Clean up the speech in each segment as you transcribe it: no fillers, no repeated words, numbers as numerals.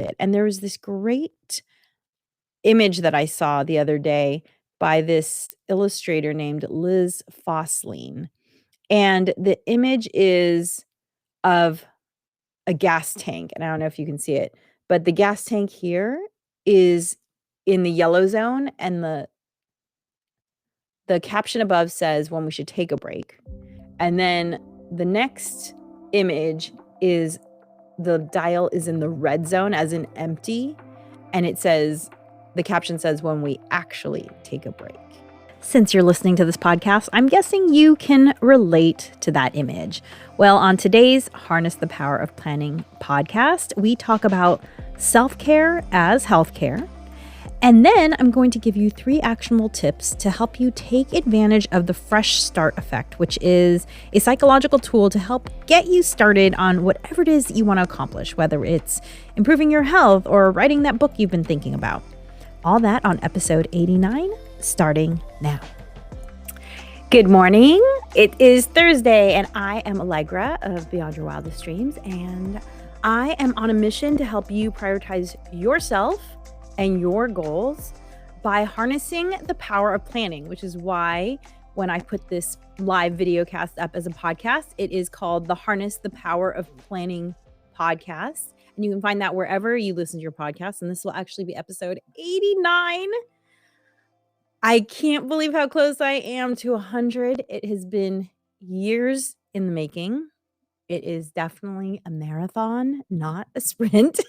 it. And there was this great image that I saw the other day by this illustrator named Liz Fosslien. And the image is of a gas tank, and I don't know if you can see it, but the gas tank here is in the yellow zone, and the caption above says when we should take a break. And then the next image is the dial is in the red zone, as in empty, and the caption says when we actually take a break. Since you're listening to this podcast, I'm guessing you can relate to that image. Well, on today's Harness the Power of Planning podcast, we talk about self-care as healthcare. And then I'm going to give you 3 actionable tips to help you take advantage of the fresh start effect, which is a psychological tool to help get you started on whatever it is you want to accomplish, whether it's improving your health or writing that book you've been thinking about. All that on episode 89, starting now. Good morning. It is Thursday, and I am Allegra of Beyond Your Wildest Dreams, and I am on a mission to help you prioritize yourself and your goals by harnessing the power of planning, which is why when I put this live video cast up as a podcast, it is called the Harness the Power of Planning podcast. And you can find that wherever you listen to your podcast. And this will actually be episode 89. I can't believe how close I am to 100. It has been years in the making. It is definitely a marathon, not a sprint.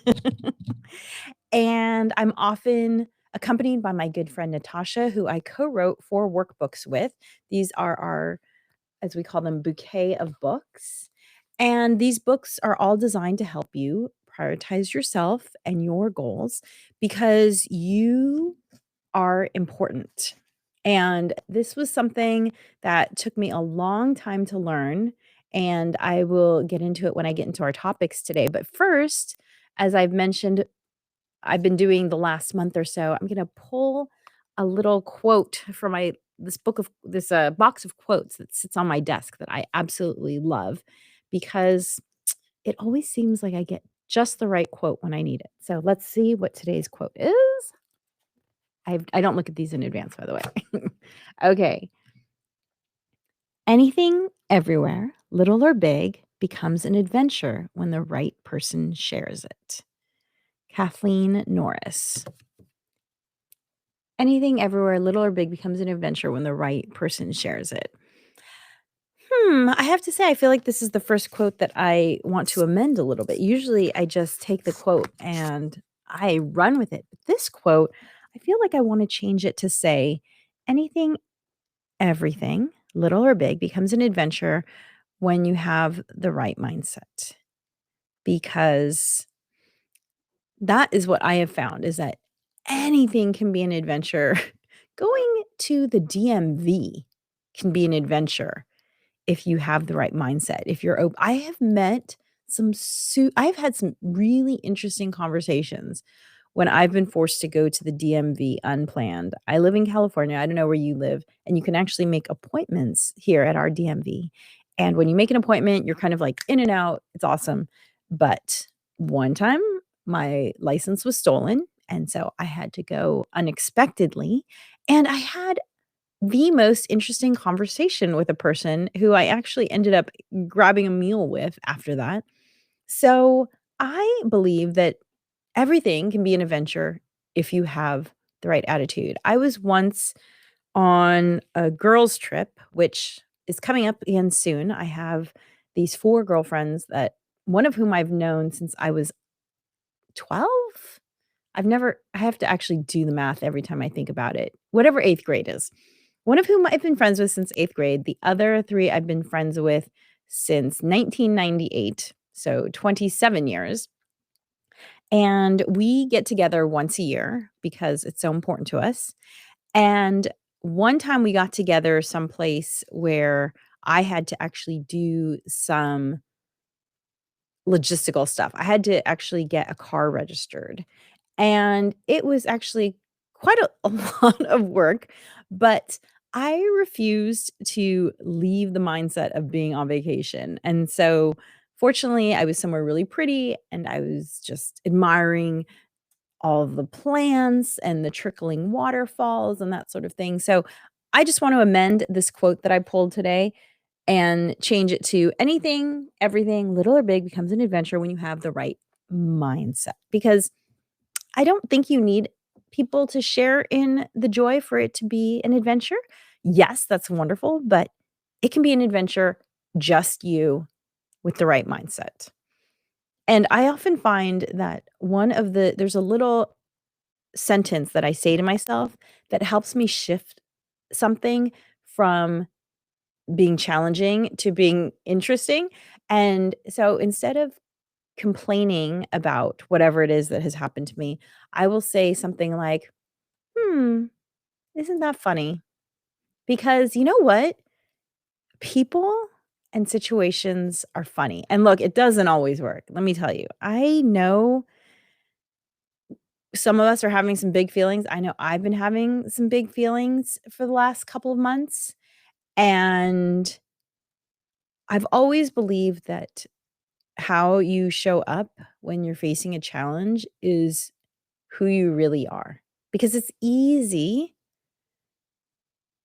And I'm often accompanied by my good friend Natasha, who I co-wrote 4 workbooks with. These are our, as we call them, bouquet of books. And these books are all designed to help you prioritize yourself and your goals because you are important. And this was something that took me a long time to learn. And I will get into it when I get into our topics today. But first, as I've mentioned, I've been doing the last month or so, I'm going to pull a little quote from this box of quotes that sits on my desk that I absolutely love because it always seems like I get just the right quote when I need it. So let's see what today's quote is. I don't look at these in advance, by the way. Okay. Anything, everywhere, little or big, becomes an adventure when the right person shares it. Kathleen Norris. Anything, everywhere, little or big, becomes an adventure when the right person shares it. I have to say, I feel like this is the first quote that I want to amend a little bit. Usually I just take the quote and I run with it. But this quote, I feel like I want to change it to say, anything, everything, little or big, becomes an adventure when you have the right mindset. Because that is what I have found, is that anything can be an adventure. Going to the DMV can be an adventure if you have the right mindset. If you're open, I've had some really interesting conversations when I've been forced to go to the DMV unplanned. I live in California. I don't know where you live, and you can actually make appointments here at our DMV. And when you make an appointment, you're kind of like in and out. It's awesome. But one time my license was stolen, and so I had to go unexpectedly, and I had the most interesting conversation with a person who I actually ended up grabbing a meal with after that. So I believe that everything can be an adventure if you have the right attitude. I was once on a girls' trip, which is coming up again soon. I have these 4 girlfriends that one of whom I've known since I was 12. I have to actually do the math every time I think about it. Whatever 8th grade is. One of whom I've been friends with since 8th grade. The other 3 I've been friends with since 1998, so 27 years. And we get together once a year because it's so important to us. And one time we got together someplace where I had to actually do some logistical stuff. I had to actually get a car registered. And it was actually quite a lot of work, but I refused to leave the mindset of being on vacation. And so Fortunately, I was somewhere really pretty and I was just admiring all of the plants and the trickling waterfalls and that sort of thing. So I just want to amend this quote that I pulled today and change it to anything, everything, little or big, becomes an adventure when you have the right mindset. Because I don't think you need people to share in the joy for it to be an adventure. Yes, that's wonderful, but it can be an adventure just you with the right mindset. And I often find that there's a little sentence that I say to myself that helps me shift something from being challenging to being interesting. And so instead of complaining about whatever it is that has happened to me, I will say something like, "Hmm, isn't that funny?" Because you know what? People and situations are funny. And look, it doesn't always work. Let me tell you. I know some of us are having some big feelings. I know I've been having some big feelings for the last couple of months. And I've always believed that how you show up when you're facing a challenge is who you really are. Because it's easy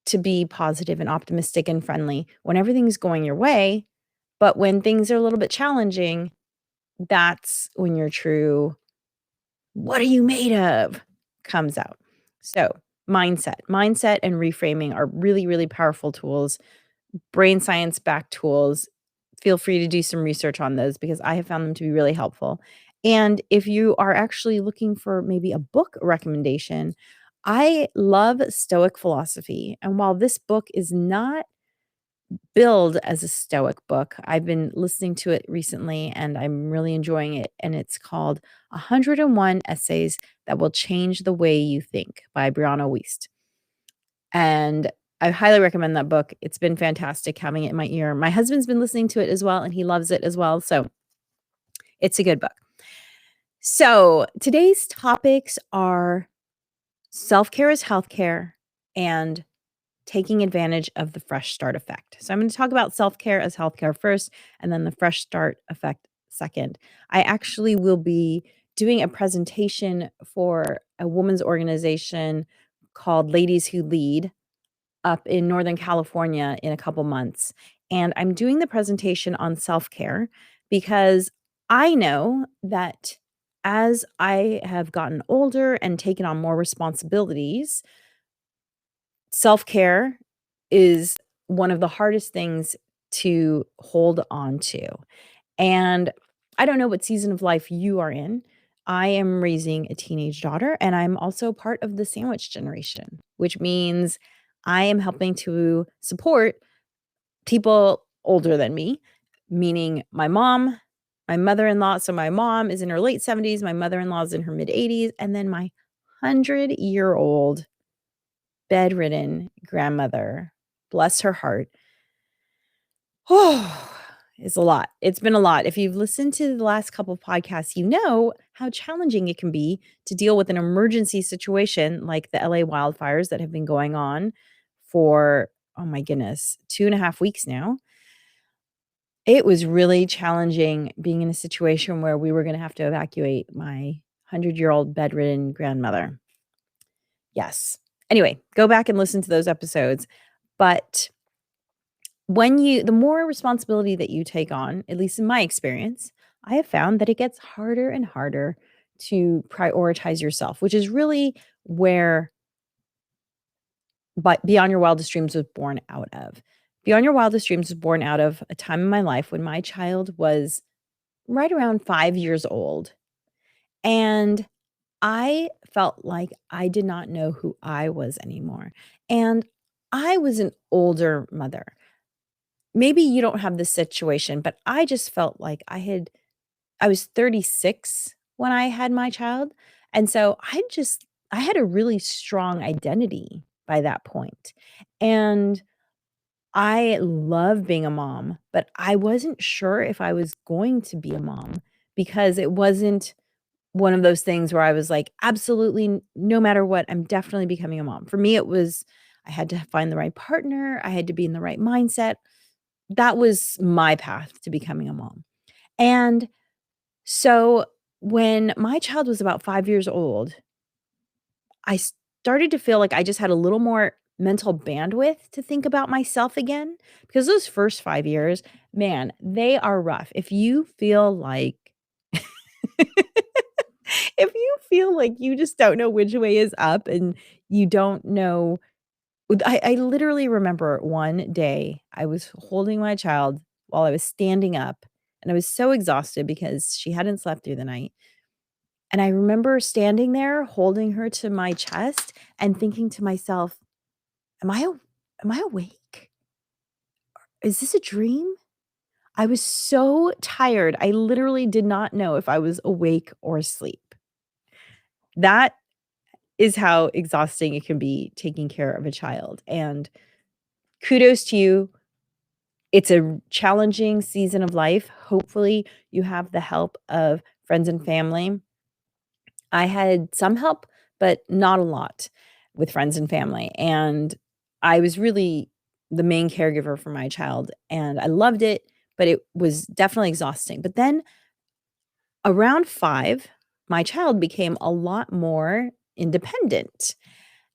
to be positive and optimistic and friendly when everything's going your way. But when things are a little bit challenging, that's when your true, what are you made of, comes out. So, mindset and reframing are really, really powerful tools, brain science backed tools. Feel free to do some research on those because I have found them to be really helpful. And if you are actually looking for maybe a book recommendation, I love Stoic philosophy. And while this book is not billed as a Stoic book, I've been listening to it recently and I'm really enjoying it. And it's called 101 Essays That Will Change the Way You Think by Brianna Wiest. And I highly recommend that book. It's been fantastic having it in my ear. My husband's been listening to it as well, and he loves it as well. So it's a good book. So today's topics are self-care is healthcare and taking advantage of the fresh start effect. So I'm going to talk about self-care as healthcare first, and then the fresh start effect second. I actually will be doing a presentation for a women's organization called Ladies Who Lead up in Northern California in a couple months. And I'm doing the presentation on self-care because I know that as I have gotten older and taken on more responsibilities, self-care is one of the hardest things to hold on to. And I don't know what season of life you are in. I am raising a teenage daughter, and I'm also part of the sandwich generation, which means I am helping to support people older than me, meaning my mom, my mother-in-law. So my mom is in her late 70s, my mother-in-law is in her mid 80s, and then my 100-year-old bedridden grandmother, bless her heart. Oh, it's a lot. It's been a lot. If you've listened to the last couple of podcasts, you know how challenging it can be to deal with an emergency situation like the LA wildfires that have been going on for, oh my goodness, 2.5 weeks now. It was really challenging being in a situation where we were going to have to evacuate my 100-year-old bedridden grandmother. Yes. Anyway, go back and listen to those episodes. But the more responsibility that you take on, at least in my experience, I have found that it gets harder and harder to prioritize yourself, which is really where Beyond Your Wildest Dreams was born out of. Beyond Your Wildest Dreams was born out of a time in my life when my child was right around 5 years old. And I felt like I did not know who I was anymore. And I was an older mother. Maybe you don't have this situation, but I just felt like I was 36 when I had my child. And so I had a really strong identity by that point. And I love being a mom, but I wasn't sure if I was going to be a mom because it wasn't one of those things where I was like, absolutely, no matter what, I'm definitely becoming a mom. For me, it was, I had to find the right partner. I had to be in the right mindset. That was my path to becoming a mom. And so when my child was about 5 years old, I started to feel like I just had a little more mental bandwidth to think about myself again, because those first 5 years, man, they are rough. If you feel like if you feel like you just don't know which way is up and you don't know I literally remember one day I was holding my child while I was standing up, and I was so exhausted because she hadn't slept through the night. And I remember standing there holding her to my chest and thinking to myself, am I awake? Is this a dream?" I was so tired. I literally did not know if I was awake or asleep. That is how exhausting it can be taking care of a child, and kudos to you. It's a challenging season of life. Hopefully, you have the help of friends and family. I had some help, but not a lot with friends and family, and I was really the main caregiver for my child, and I loved it, but it was definitely exhausting. But then around 5, my child became a lot more independent.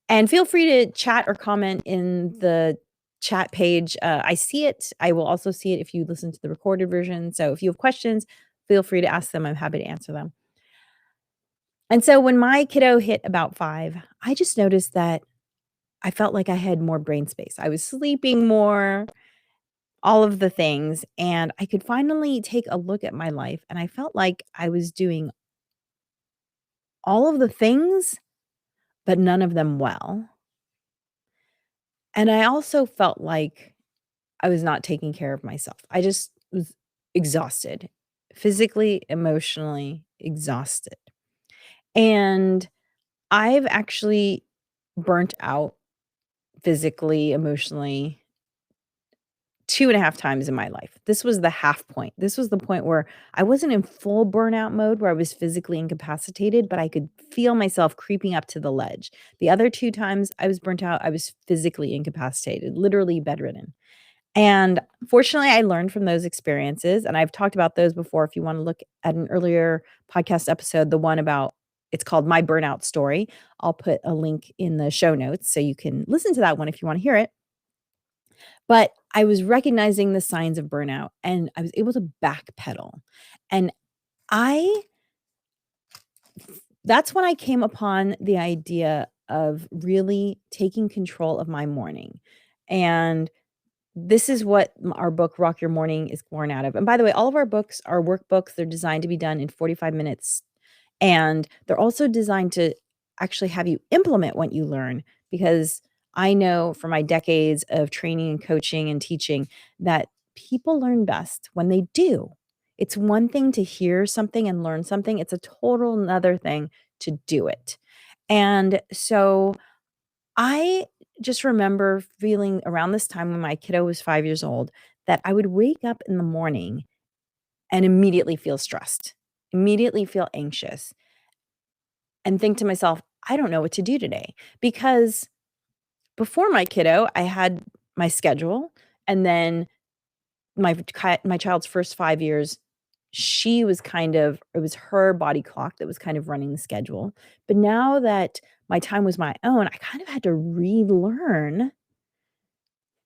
And feel free to chat or comment in the chat page. I see it. I will also see it if you listen to the recorded version. So if you have questions, feel free to ask them. I'm happy to answer them. And so when my kiddo hit about 5, I just noticed that I felt like I had more brain space. I was sleeping more, all of the things, and I could finally take a look at my life, and I felt like I was doing all of the things, but none of them well. And I also felt like I was not taking care of myself. I just was exhausted, physically, emotionally exhausted. And I've actually burnt out physically, emotionally 2.5 times in my life. This was the half point. This was the point where I wasn't in full burnout mode where I was physically incapacitated, but I could feel myself creeping up to the ledge. The other 2 times I was burnt out, I was physically incapacitated, literally bedridden. And fortunately, I learned from those experiences, and I've talked about those before. If you wanna look at an earlier podcast episode, the one about it's called My Burnout Story. I'll put a link in the show notes so you can listen to that one if you wanna hear it. But I was recognizing the signs of burnout, and I was able to backpedal. And I that's when I came upon the idea of really taking control of my morning. And this is what our book, Rock Your Morning, is born out of. And by the way, all of our books are workbooks. They're designed to be done in 45 minutes. And they're also designed to actually have you implement what you learn, because I know from my decades of training and coaching and teaching that people learn best when they do. It's one thing to hear something and learn something, it's a total another thing to do it. And so I just remember feeling around this time when my kiddo was 5 years old that I would wake up in the morning and immediately feel stressed, immediately feel anxious, and think to myself, "I don't know what to do today." Because before my kiddo, I had my schedule, and then my child's first 5 years, she was kind of it was her body clock that was kind of running the schedule. But now that my time was my own, I kind of had to relearn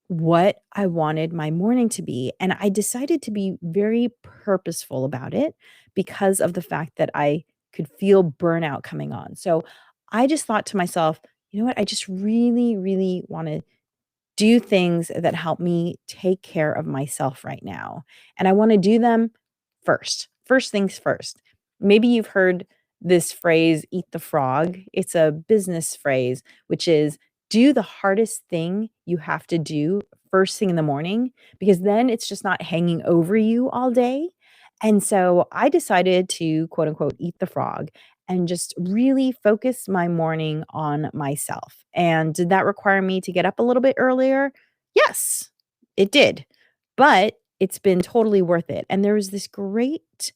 what I wanted my morning to be, and I decided to be very purposeful about it because of the fact that I could feel burnout coming on. So, I just thought to myself, "You know what? I just really, really wanna do things that help me take care of myself right now, and I wanna do them first. First things first." Maybe you've heard this phrase, "eat the frog." It's a business phrase, which is do the hardest thing you have to do first thing in the morning, because then it's just not hanging over you all day. And so I decided to quote unquote "eat the frog" and just really focus my morning on myself. And did that require me to get up a little bit earlier? Yes, it did. But it's been totally worth it. And there was this great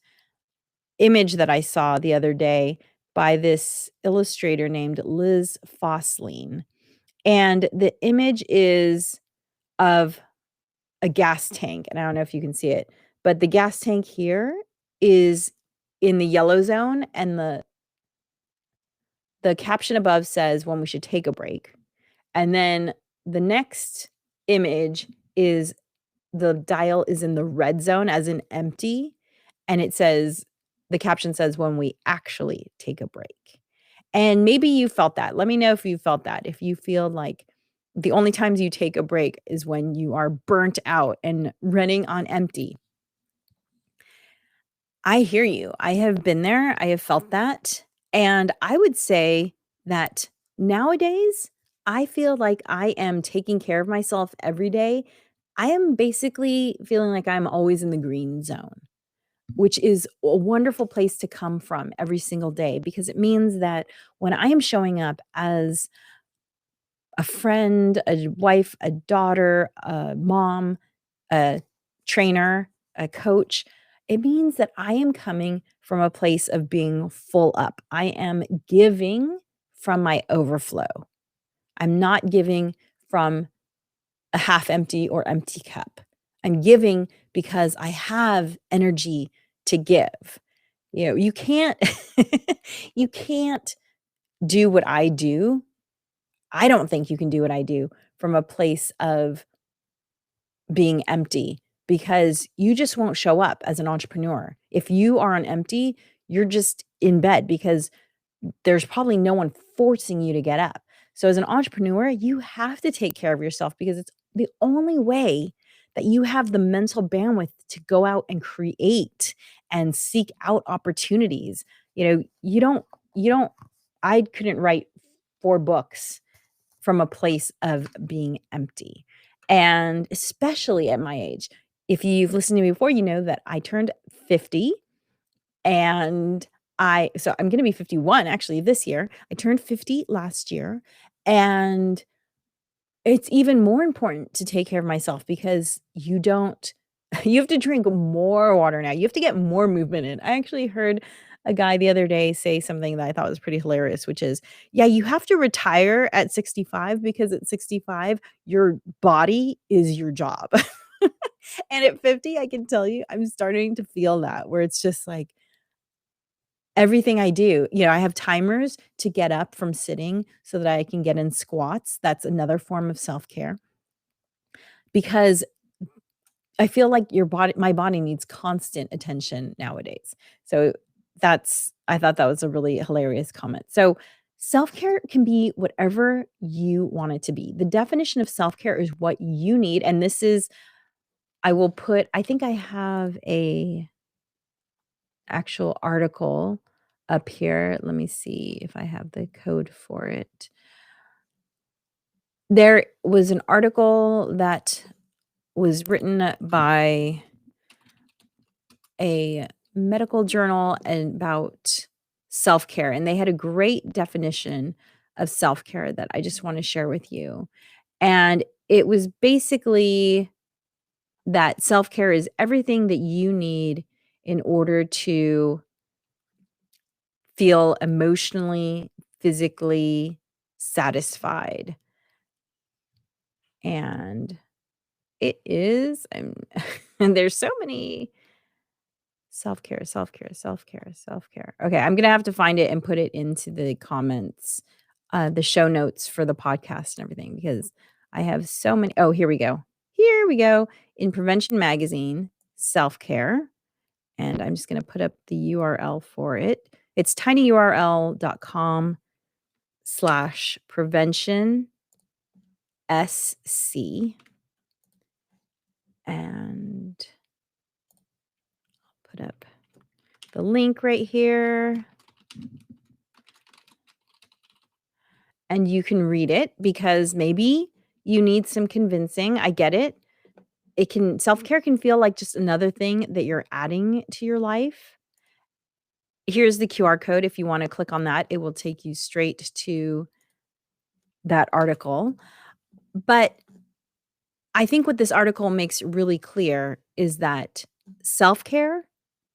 image that I saw the other day by this illustrator named Liz Fosslien. And the image is of a gas tank, and I don't know if you can see it, but the gas tank here is in the yellow zone, and the caption above says when we should take a break. And then the next image is the dial is in the red zone, as in empty, and it says the caption says when we actually take a break. And maybe you felt that. Let me know if you felt that. If you feel like the only times you take a break is when you are burnt out and running on empty. I hear you. I have been there. I have felt that. And I would say that nowadays, I feel like I am taking care of myself every day. I am basically feeling like I'm always in the green zone, which is a wonderful place to come from every single day, because it means that when I am showing up as a friend, a wife, a daughter, a mom, a trainer, a coach, it means that I am coming from a place of being full up. I am giving from my overflow. I'm not giving from a half empty or empty cup. I'm giving because I have energy to give. You can't you can't do what I do. I don't think you can do what I do from a place of being empty, because you just won't show up as an entrepreneur. If you are on empty, you're just in bed because there's probably no one forcing you to get up. So as an entrepreneur, you have to take care of yourself, because it's the only way that you have the mental bandwidth to go out and create and seek out opportunities. You don't I couldn't write 4 books from a place of being empty. And especially at my age. If you've listened to me before, you know that I turned 50, and I'm gonna be 51 actually this year. I turned 50 last year, and it's even more important to take care of myself, because you have to drink more water now. You have to get more movement in. I actually heard a guy the other day say something that I thought was pretty hilarious, which is, yeah, you have to retire at 65, because at 65, your body is your job. And at 50, I can tell you, I'm starting to feel that, where it's just like everything I do, I have timers to get up from sitting so that I can get in squats. That's another form of self-care, because I feel like my body needs constant attention nowadays. So I thought that was a really hilarious comment. So self-care can be whatever you want it to be. The definition of self-care is what you need. And this is, I think I have a actual article up here. Let me see if I have the code for it. There was an article that was written by a medical journal about self-care, and they had a great definition of self-care that I just want to share with you. And it was basically that self-care is everything that you need in order to feel emotionally, physically satisfied. And it is, and there's so many self-care, self-care, self-care, self-care. Okay, I'm gonna have to find it and put it into the comments, the show notes for the podcast and everything, because I have so many. Oh, here we go. Here we go. In Prevention Magazine, self-care. And I'm just gonna put up the URL for it. It's tinyurl.com/prevention SC. And I'll put up the link right here. And you can read it, because maybe you need some convincing. I get it. Self-care can feel like just another thing that you're adding to your life. Here's the QR code. If you want to click on that, it will take you straight to that article. But I think what this article makes really clear is that self-care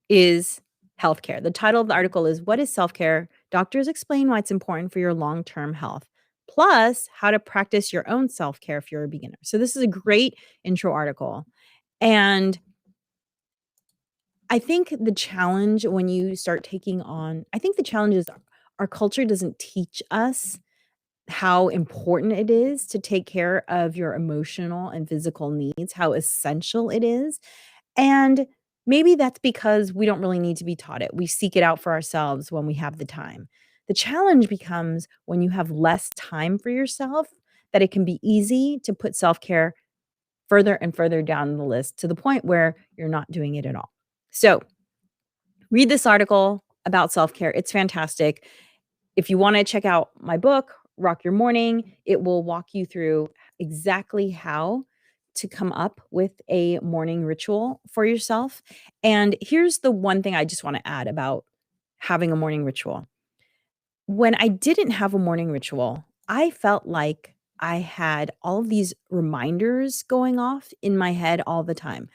is healthcare. The title of the article is "What is Self-Care? Doctors Explain Why It's Important for Your Long-Term Health, plus how to practice your own self-care if you're a beginner." So this is a great intro article. And I think the challenge when you start taking on I think the challenge is our culture doesn't teach us how important it is to take care of your emotional and physical needs, how essential it is. And maybe that's because we don't really need to be taught it. We seek it out for ourselves when we have the time. The challenge becomes when you have less time for yourself, that it can be easy to put self care further and further down the list to the point where you're not doing it at all. So, read this article about self care. It's fantastic. If you want to check out my book, Rock Your Morning, it will walk you through exactly how to come up with a morning ritual for yourself. And here's the one thing I just want to add about having a morning ritual. When I didn't have a morning ritual, I felt like I had all of these reminders going off in my head all the time.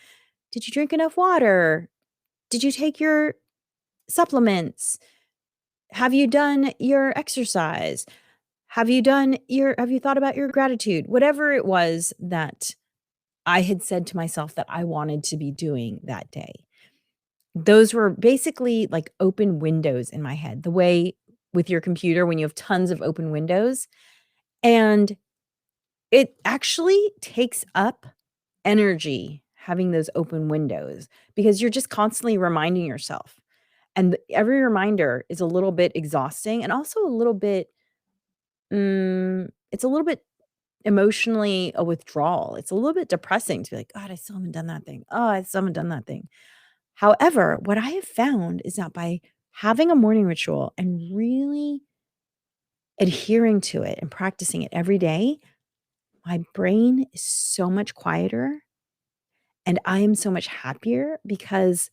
Did you drink enough water? Did you take your supplements? Have you done your exercise? Have you thought about your gratitude? Whatever it was that I had said to myself that I wanted to be doing that day. Those were basically like open windows in my head, the way with your computer when you have tons of open windows. And it actually takes up energy having those open windows because you're just constantly reminding yourself. And every reminder is a little bit exhausting and also a little bit, it's a little bit emotionally a withdrawal. It's a little bit depressing to be like, God, I still haven't done that thing. Oh, I still haven't done that thing. However, what I have found is that by having a morning ritual and really adhering to it and practicing it every day, my brain is so much quieter and I am so much happier because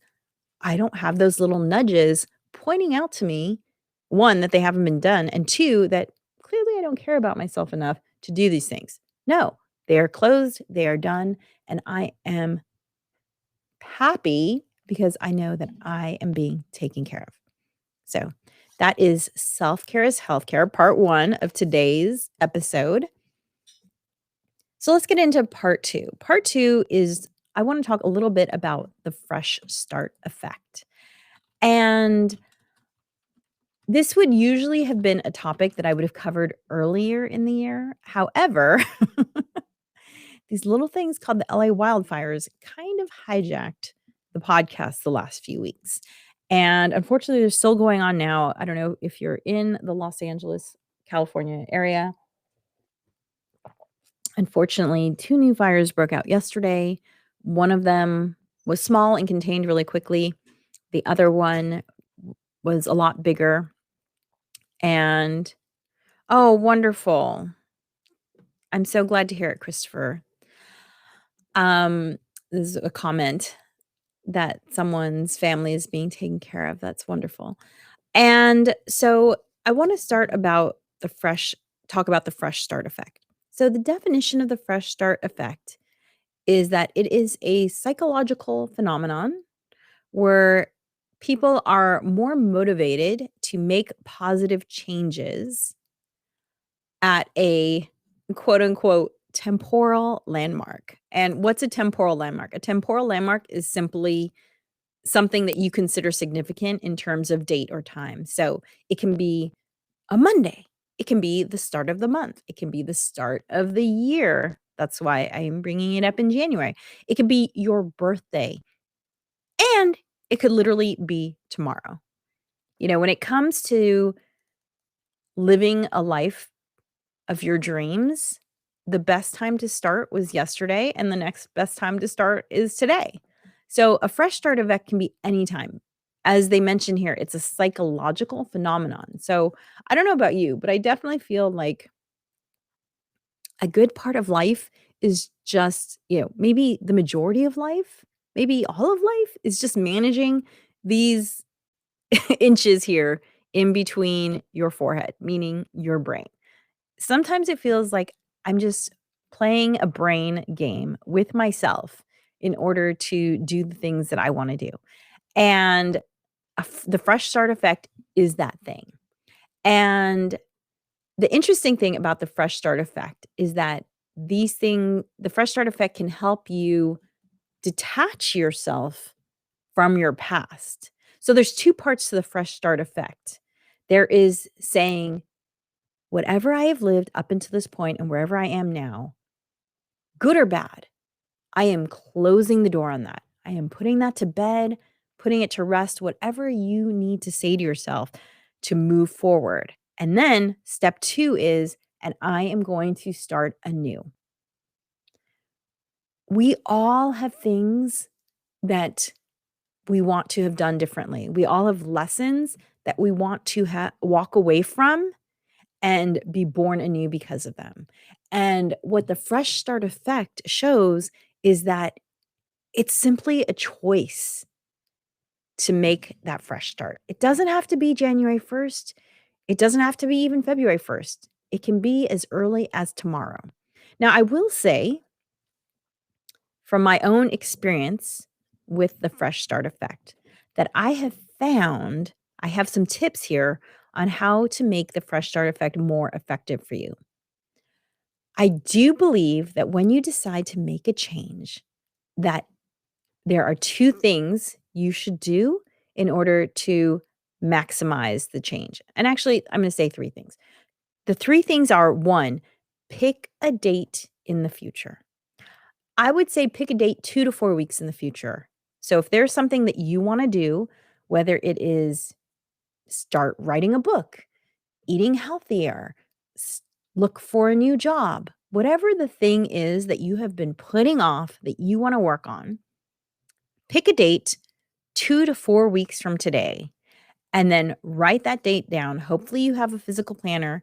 I don't have those little nudges pointing out to me, one, that they haven't been done, and two, that clearly I don't care about myself enough to do these things. No, they are closed, they are done, and I am happy because I know that I am being taken care of. So that is Self Care is Healthcare, part one of today's episode. So let's get into part two. Part two is I want to talk a little bit about the fresh start effect. And this would usually have been a topic that I would have covered earlier in the year. However, these little things called the LA wildfires kind of hijacked the podcast the last few weeks. And unfortunately, they're still going on now. I don't know if you're in the Los Angeles, California area. Unfortunately, two new fires broke out yesterday. One of them was small and contained really quickly. The other one was a lot bigger. And oh, wonderful. I'm so glad to hear it, Christopher. Um, this is a comment that someone's family is being taken care of. That's wonderful. And so I want to talk about the fresh start effect. So the definition of the fresh start effect is that it is a psychological phenomenon where people are more motivated to make positive changes at a quote unquote temporal landmark. And what's a temporal landmark? A temporal landmark is simply something that you consider significant in terms of date or time. So it can be a Monday, it can be the start of the month, it can be the start of the year. That's why I'm bringing it up in January. It could be your birthday, and it could literally be tomorrow. When it comes to living a life of your dreams, the best time to start was yesterday, and the next best time to start is today. So a fresh start event can be anytime. As they mention here, it's a psychological phenomenon. So I don't know about you, but I definitely feel like a good part of life is just, maybe the majority of life, maybe all of life is just managing these inches here in between your forehead, meaning your brain. Sometimes it feels like I'm just playing a brain game with myself in order to do the things that I want to do. And the fresh start effect is that thing. And the interesting thing about the fresh start effect is that the fresh start effect can help you detach yourself from your past. So there's two parts to the fresh start effect. There is saying, whatever I have lived up until this point and wherever I am now, good or bad, I am closing the door on that. I am putting that to bed, putting it to rest, whatever you need to say to yourself to move forward. And then step 2 is, and I am going to start anew. We all have things that we want to have done differently. We all have lessons that we want to walk away from and be born anew because of them. And what the fresh start effect shows is that it's simply a choice to make that fresh start. It doesn't have to be January 1st. It doesn't have to be even February 1st. It can be as early as tomorrow. Now, I will say, from my own experience with the fresh start effect, that I have found I have some tips here on how to make the fresh start effect more effective for you. I do believe that when you decide to make a change, that there are two things you should do in order to maximize the change. And actually, I'm going to say three things. The three things are: one, pick a date in the future. I would say pick a date 2 to 4 weeks in the future. So if there's something that you want to do, whether it is start writing a book, eating healthier, look for a new job, whatever the thing is that you have been putting off that you want to work on, pick a date 2 to 4 weeks from today, and then write that date down. Hopefully you have a physical planner.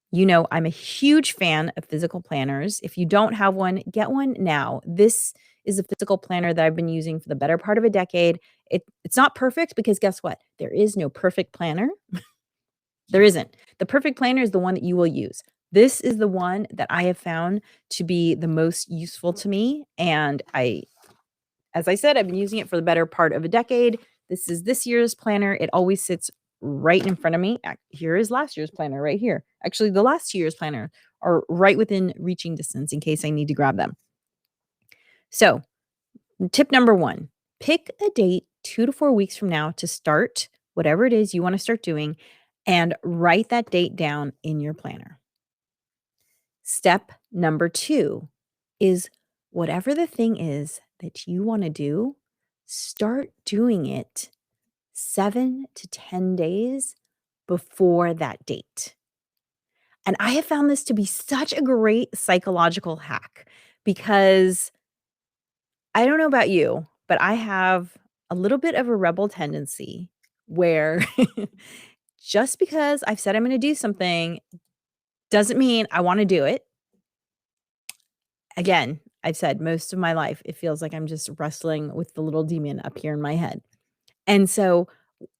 You know, I'm a huge fan of physical planners. If you don't have one, get one now. This is a physical planner that I've been using for the better part of a decade. It's not perfect because guess what? There is no perfect planner. There isn't. The perfect planner is the one that you will use. This is the one that I have found to be the most useful to me. And as I said, I've been using it for the better part of a decade. This is this year's planner. It always sits right in front of me. Here is last year's planner right here. Actually, the last 2 years' planner are right within reaching distance in case I need to grab them. So, tip number 1, pick a date 2 to 4 weeks from now to start whatever it is you want to start doing and write that date down in your planner. Step number 2 is whatever the thing is that you want to do, start doing it 7 to 10 days before that date. And I have found this to be such a great psychological hack because I don't know about you, but I have a little bit of a rebel tendency where just because I've said I'm going to do something doesn't mean I want to do it. Again, I've said most of my life, it feels like I'm just wrestling with the little demon up here in my head. And so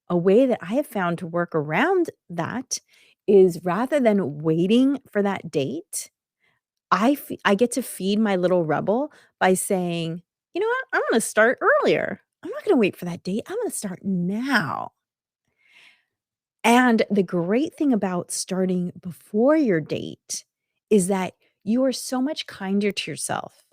a way that I have found to work around that is rather than waiting for that date, I get to feed my little rebel by saying, "You know what? I'm gonna start earlier. I'm not gonna wait for that date. I'm gonna start now." And the great thing about starting before your date is that you are so much kinder to yourself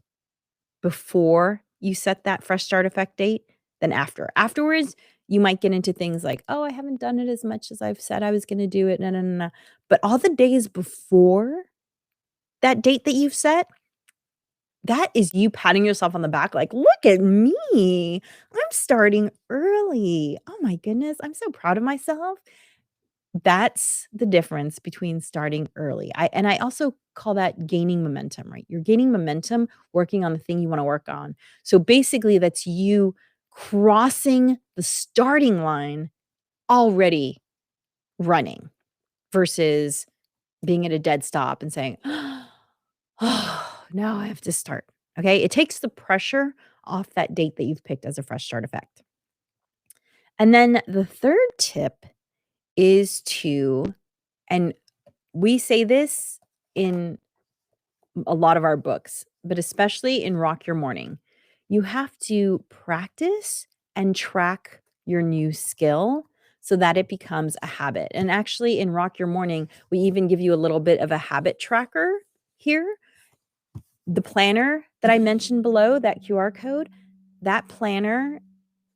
before you set that fresh start effect date than after. Afterwards, you might get into things like, "Oh, I haven't done it as much as I've said I was gonna do it. No, no, no, no." But all the days before that date that you've set, that is you patting yourself on the back like, "Look at me. I'm starting early. Oh my goodness, I'm so proud of myself." That's the difference between starting early. I also call that gaining momentum, right? You're gaining momentum working on the thing you wanna work on. So basically, that's you crossing the starting line already running versus being at a dead stop and saying, "Oh, now I have to start." Okay? It takes the pressure off that date that you've picked as a fresh start effect. And then the third tip is to, and we say this in a lot of our books, but especially in Rock Your Morning, you have to practice and track your new skill so that it becomes a habit. And actually, in Rock Your Morning, we even give you a little bit of a habit tracker here. The planner that I mentioned below, that QR code, that planner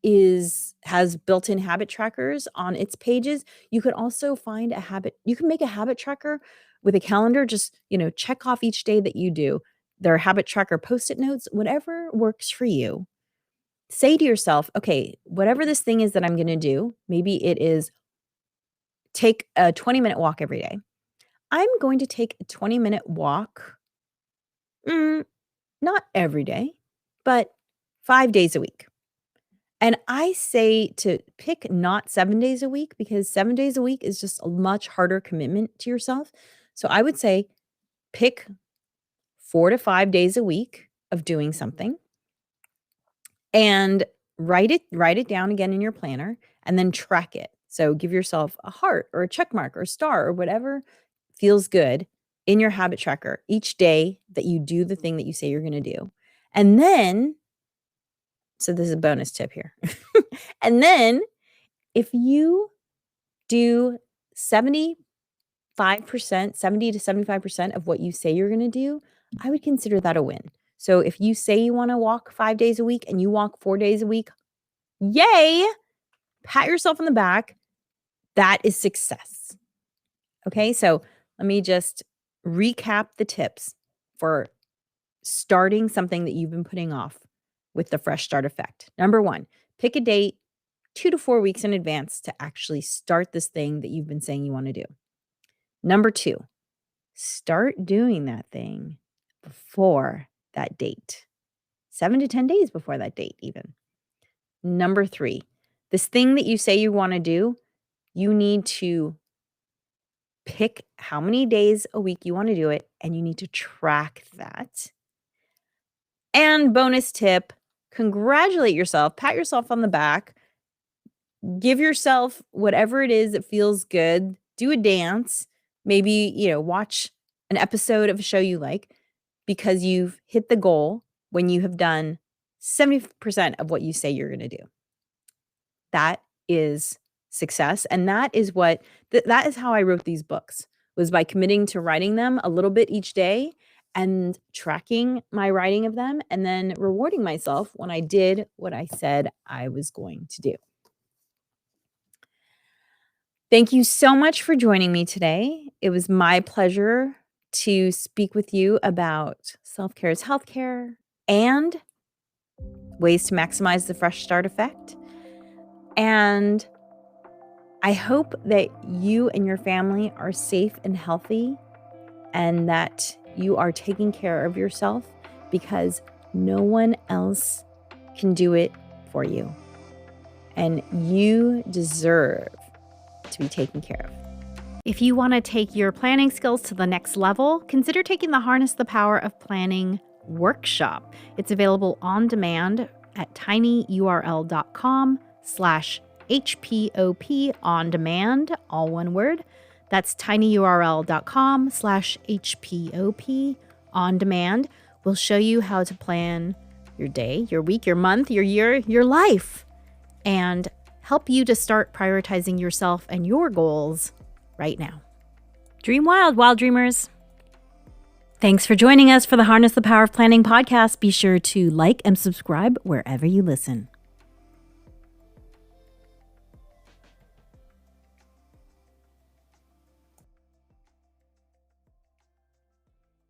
has built-in habit trackers on its pages. You could also find a habit. You can make a habit tracker with a calendar. Just, check off each day that you do. There are habit tracker Post-it notes, whatever works for you. Say to yourself, okay, whatever this thing is that I'm going to do, maybe it is take a 20-minute walk every day. I'm going to take a 20-minute walk, not every day, but 5 days a week. And I say to pick not 7 days a week, because 7 days a week is just a much harder commitment to yourself. So I would say pick 4 to 5 days a week of doing something and write it down again in your planner and then track it. So give yourself a heart or a check mark or a star or whatever feels good in your habit tracker each day that you do the thing that you say you're going to do. And then, so this is a bonus tip here. And then if you do 70 to 75% of what you say you're going to do, I would consider that a win. So if you say you want to walk 5 days a week and you walk 4 days a week, yay, pat yourself on the back. That is success. Okay, so let me just recap the tips for starting something that you've been putting off with the Fresh Start Effect. Number 1, pick a date 2 to 4 weeks in advance to actually start this thing that you've been saying you want to do. Number 2, start doing that thing before that date, 7 to 10 days before that date even. Number 3, this thing that you say you want to do, you need to pick how many days a week you want to do it, and you need to track that. And bonus tip, congratulate yourself, pat yourself on the back, give yourself whatever it is that feels good, do a dance, maybe, watch an episode of a show you like, because you've hit the goal when you have done 70% of what you say you're going to do. That is success. And that is that is how I wrote these books, was by committing to writing them a little bit each day and tracking my writing of them, and then rewarding myself when I did what I said I was going to do. Thank you so much for joining me today. It was my pleasure to speak with you about self-care is healthcare and ways to maximize the Fresh Start Effect. And I hope that you and your family are safe and healthy, and that you are taking care of yourself, because no one else can do it for you. And you deserve to be taken care of. If you want to take your planning skills to the next level, consider taking the Harness the Power of Planning workshop. It's available on demand at tinyurl.com/HPOP on demand, all one word. That's tinyurl.com/HPOP on demand. We'll show you how to plan your day, your week, your month, your year, your life, and help you to start prioritizing yourself and your goals right now. Dream wild, wild dreamers. Thanks for joining us for the Harness the Power of Planning podcast. Be sure to like and subscribe wherever you listen.